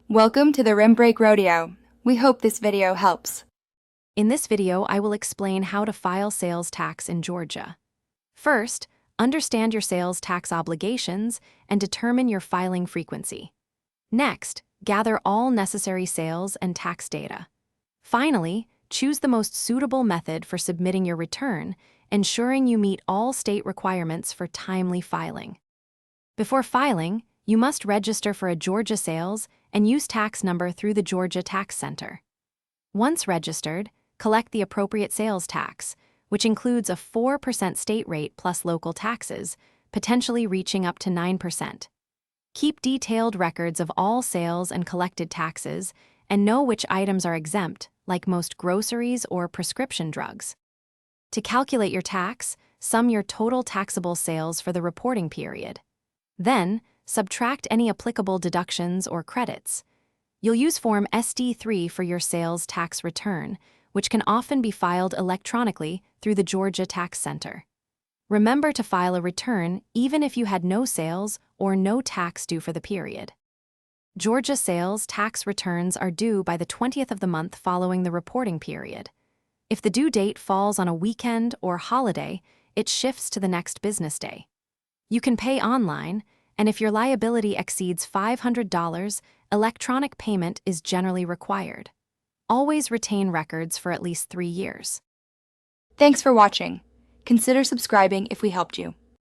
Welcome to the Rim Break Rodeo. We hope this video helps. In this video, I will explain how to file sales tax in Georgia. First, understand your sales tax obligations and determine your filing frequency. Next, gather all necessary sales and tax data. Finally, choose the most suitable method for submitting your return, ensuring you meet all state requirements for timely filing. Before filing, you must register for a Georgia sales and use tax number through the Georgia Tax Center. Once registered, collect the appropriate sales tax, which includes a 4% state rate plus local taxes, potentially reaching up to 9%. Keep detailed records of all sales and collected taxes, and know which items are exempt, like most groceries or prescription drugs. To calculate your tax, sum your total taxable sales for the reporting period. Then, subtract any applicable deductions or credits. You'll use Form SD3 for your sales tax return, which can often be filed electronically through the Georgia Tax Center. Remember to file a return even if you had no sales or no tax due for the period. Georgia sales tax returns are due by the 20th of the month following the reporting period. If the due date falls on a weekend or holiday, it shifts to the next business day. You can pay online, and if your liability exceeds $500, electronic payment is generally required. Always retain records for at least 3 years. Thanks for watching. Consider subscribing if we helped you.